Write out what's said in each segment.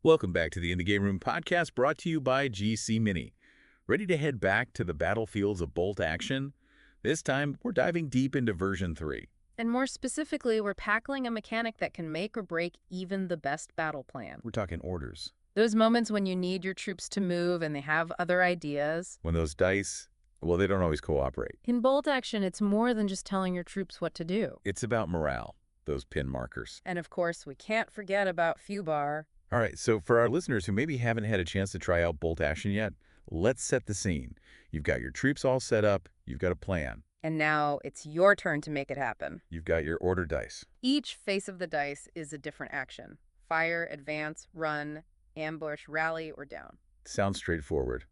Welcome back to the In the Game Room podcast brought to you by GC Mini. Ready to head back to the battlefields of bolt action? This time, we're diving deep into version 3. And more specifically, we're tackling a mechanic that can make or break even the best battle plan. We're talking orders. Those moments when you need your troops to move and they have other ideas. When those dice, well, they don't always cooperate. In bolt action, it's more than just telling your troops what to do. It's about morale, those pin markers. And of course, we can't forget about Fubar. All right, so for our listeners who maybe haven't had a chance to try out bolt action yet, let's set the scene. You've got your troops all set up, you've got a plan. And now it's your turn to make it happen. You've got your order dice. Each face of the dice is a different action. Fire, advance, run, ambush, rally, or down. Sounds straightforward.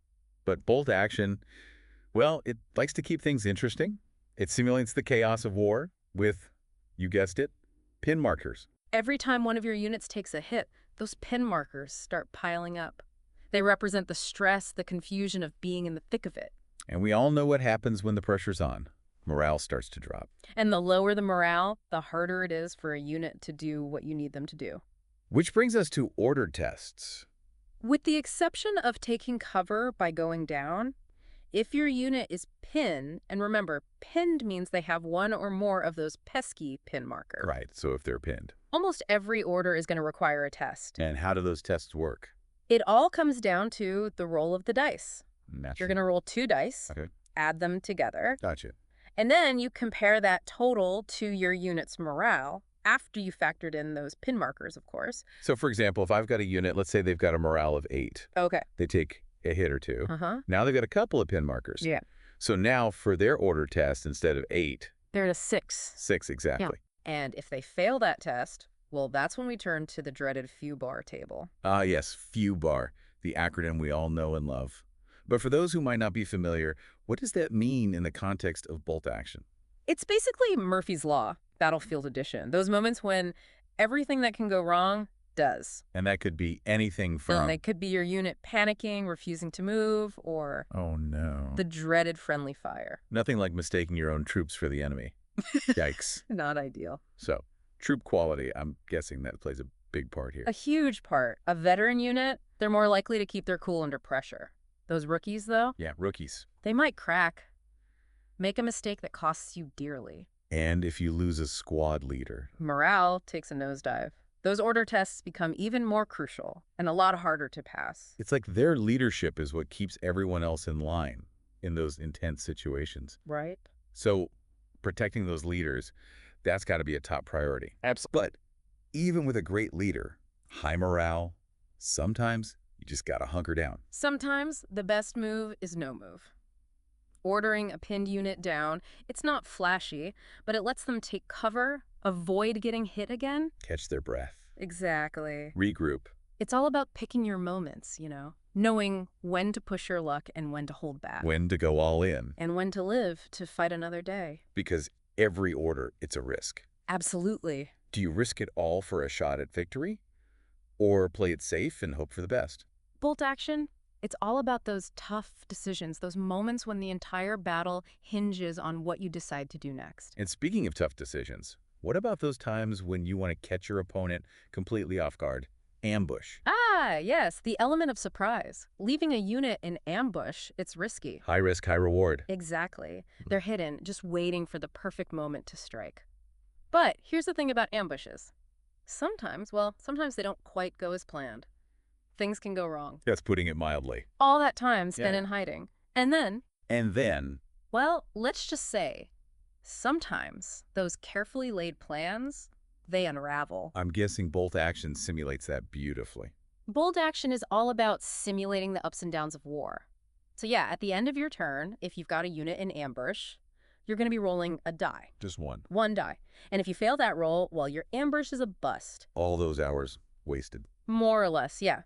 But bolt action, well, it likes to keep things interesting. It simulates the chaos of war with, you guessed it, pin markers. Every time one of your units takes a hit, those pin markers start piling up. They represent the stress, the confusion of being in the thick of it. And we all know what happens when the pressure's on. Morale starts to drop. And the lower the morale, the harder it is for a unit to do what you need them to do. Which brings us to order tests. With the exception of taking cover by going down, if your unit is pinned, and remember, pinned means they have one or more of those pesky pin markers. Right, so if they're pinned. Almost every order is going to require a test. And how do those tests work? It all comes down to the roll of the dice. Naturally. You're going to roll 2 dice, Okay. add them together, Gotcha. and then you compare that total to your unit's morale after you factored in those pin markers, of course. So for example, if I've got a unit, let's say they've got a morale of 8. Okay. They take a hit or 2. Uh-huh. Now they've got a couple of pin markers. Yeah. So now for their order test, instead of 8, They're at a 6. 6 exactly. And if they fail that test, well, that's when we turn to the dreaded Fubar table. Ah, yes, FUBAR, the acronym we all know and love. But for those who might not be familiar, what does that mean in the context of bolt action? It's basically Murphy's Law, Battlefield Edition. Those moments when everything that can go wrong does. And that could be anything And from, they could be your unit panicking, refusing to move, or oh no, the dreaded friendly fire. nothing like mistaking your own troops for the enemy. Yikes. Not ideal. So, troop quality, I'm guessing that plays a big part here. A huge part. A veteran unit, they're more likely to keep their cool under pressure. Those rookies, though, Yeah, rookies. they might crack. Make a mistake that costs you dearly. And if you lose a squad leader. Morale takes a nosedive. Those order tests become even more crucial and a lot harder to pass. It's like their leadership is what keeps everyone else in line in those intense situations. Right? So, protecting those leaders, that's got to be a top priority. Absolutely. But even with a great leader, high morale, sometimes you just got to hunker down. Sometimes the best move is no move. Ordering a pinned unit down, it's not flashy, but it lets them take cover, avoid getting hit again. Catch their breath. Exactly. Regroup. It's all about picking your moments, knowing when to push your luck and when to hold back. When to go all in. And when to live to fight another day. Because every order, it's a risk. Absolutely. Do you risk it all for a shot at victory? Or play it safe and hope for the best? Bolt action, it's all about those tough decisions, those moments when the entire battle hinges on what you decide to do next. And speaking of tough decisions, what about those times when you want to catch your opponent completely off guard? Ambush. Ah, yes, the element of surprise. Leaving a unit in ambush, it's risky. High risk, high reward. Exactly. They're hidden, just waiting for the perfect moment to strike. But here's the thing about ambushes. Sometimes they don't quite go as planned. Things can go wrong. That's putting it mildly. All that time spent Yeah. in hiding. And then, well, let's just say, sometimes those carefully laid plans, they unravel. I'm guessing bolt action simulates that beautifully. Bold action is all about simulating the ups and downs of war. So yeah, at the end of your turn, if you've got a unit in ambush, you're going to be rolling a die. Just one. One die. And if you fail that roll, well, your ambush is a bust. All those hours wasted. More or less, yeah.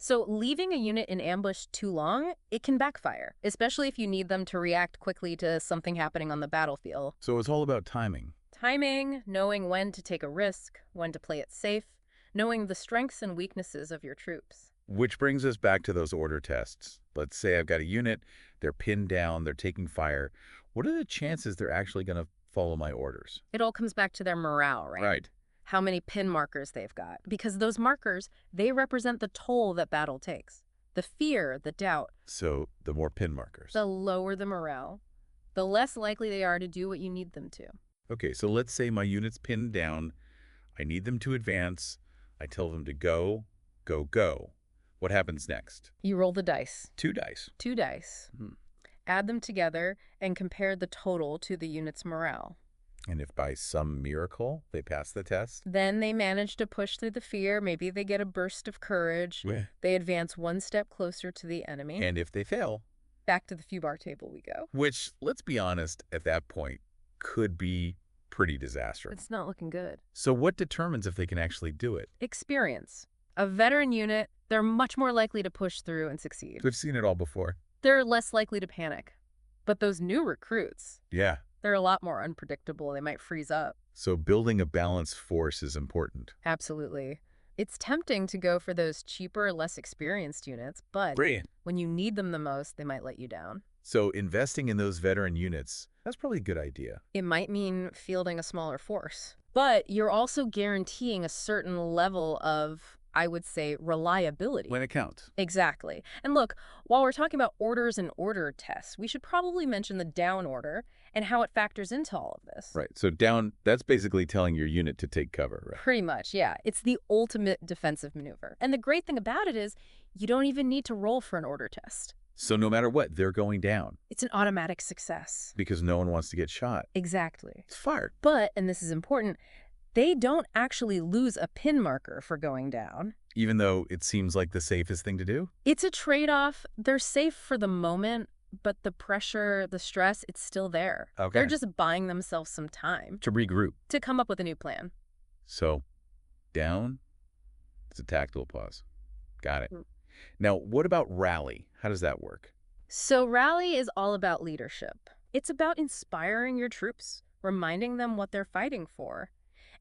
So leaving a unit in ambush too long, it can backfire, especially if you need them to react quickly to something happening on the battlefield. So it's all about timing. Timing, knowing when to take a risk, when to play it safe, knowing the strengths and weaknesses of your troops. Which brings us back to those order tests. Let's say I've got a unit, they're pinned down, they're taking fire. What are the chances they're actually going to follow my orders? It all comes back to their morale, right? Right. how many pin markers they've got, because those markers, they represent the toll that battle takes. The fear, the doubt, So the more pin markers. the lower the morale, the less likely they are to do what you need them to. Okay, so let's say my unit's pinned down. I need them to advance. I tell them to go, go, go. What happens next? You roll the dice. 2 dice. 2 dice. Add them together and compare the total to the unit's morale. And if by some miracle they pass the test? Then they manage to push through the fear. Maybe they get a burst of courage. They advance one step closer to the enemy. And if they fail? Back to the few bar table we go. Which, let's be honest, at that point, could be pretty disastrous. It's not looking good. So what determines if they can actually do it? Experience. A veteran unit, they're much more likely to push through and succeed. We've seen it all before. They're less likely to panic. But those new recruits, Yeah. they're a lot more unpredictable. They might freeze up. So building a balanced force is important. Absolutely. It's tempting to go for those cheaper, less experienced units, but Brilliant. when you need them the most, they might let you down. So investing in those veteran units, that's probably a good idea. It might mean fielding a smaller force, but you're also guaranteeing a certain level of, I would say, reliability. When it counts. Exactly. And look, while we're talking about orders and order tests, we should probably mention the down order and how it factors into all of this. Right. So down, that's basically telling your unit to take cover, right? Pretty much, yeah. It's the ultimate defensive maneuver. And the great thing about it is you don't even need to roll for an order test. So no matter what, they're going down It's an automatic success. because no one wants to get shot. Exactly. It's fired. But, and this is important, they don't actually lose a pin marker for going down. Even though it seems like the safest thing to do? It's a trade-off. They're safe for the moment, but the pressure, the stress, it's still there. Okay. They're just buying themselves some time To regroup. to come up with a new plan. So down, it's a tactical pause. Got it. Mm. Now, what about rally? How does that work? So rally is all about leadership. It's about inspiring your troops, reminding them what they're fighting for.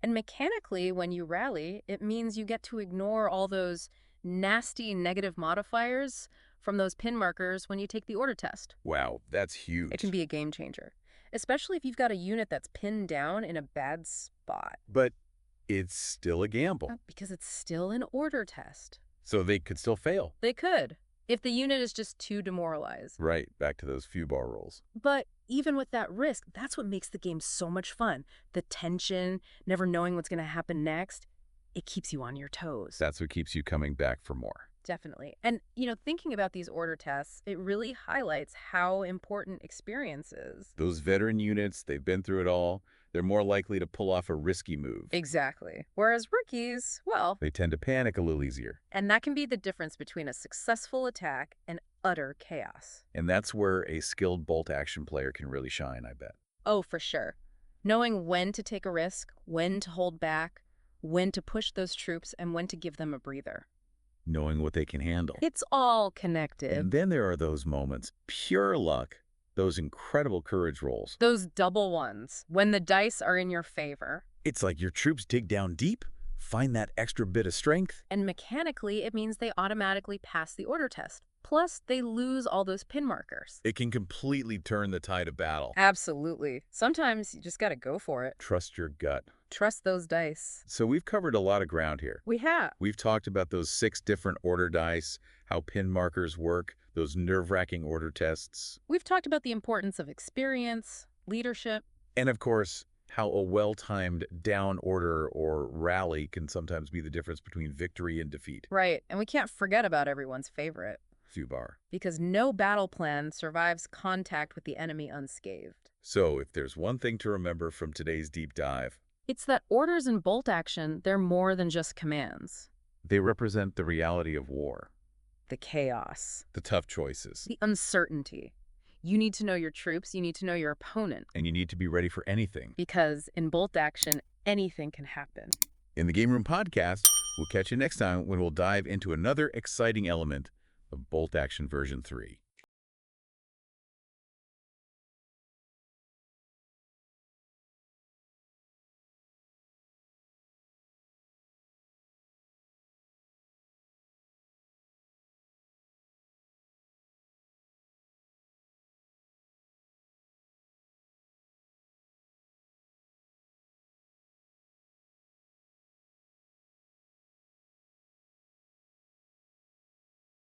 And mechanically, when you rally, it means you get to ignore all those nasty negative modifiers from those pin markers when you take the order test. Wow, that's huge. It can be a game changer, especially if you've got a unit that's pinned down in a bad spot, But it's still a gamble. because it's still an order test. So they could still fail. They could, if the unit is just too demoralized. Right, back to those few bar rolls. But even with that risk, that's what makes the game so much fun. The tension, never knowing what's going to happen next, it keeps you on your toes. That's what keeps you coming back for more. Definitely. And, thinking about these order tests, it really highlights how important experience is. Those veteran units, they've been through it all. They're more likely to pull off a risky move. Exactly. Whereas rookies, well, They tend to panic a little easier. and that can be the difference between a successful attack and utter chaos. And that's where a skilled bolt action player can really shine, I bet. Oh, for sure. Knowing when to take a risk, when to hold back, when to push those troops, and when to give them a breather. Knowing what they can handle. It's all connected. And then there are those moments, pure luck, those incredible courage rolls. Those double ones, when the dice are in your favor. It's like your troops dig down deep, find that extra bit of strength. And mechanically, it means they automatically pass the order test. Plus, they lose all those pin markers. It can completely turn the tide of battle. Absolutely. Sometimes you just gotta go for it. Trust your gut. Trust those dice. So we've covered a lot of ground here. We have. We've talked about those 6 different order dice, how pin markers work, those nerve-wracking order tests, We've talked about the importance of experience, leadership. and of course, how a well-timed down order or rally can sometimes be the difference between victory and defeat. Right. And we can't forget about everyone's favorite. Few bar. Because no battle plan survives contact with the enemy unscathed. So if there's one thing to remember from today's deep dive, It's that orders and bolt action, they're more than just commands. they represent the reality of war, The chaos, the tough choices, the uncertainty. You need to know your troops, you need to know your opponent. and you need to be ready for anything. Because in bolt action, anything can happen. In the Game Room Podcast, we'll catch you next time when we'll dive into another exciting element of Bolt Action version 3.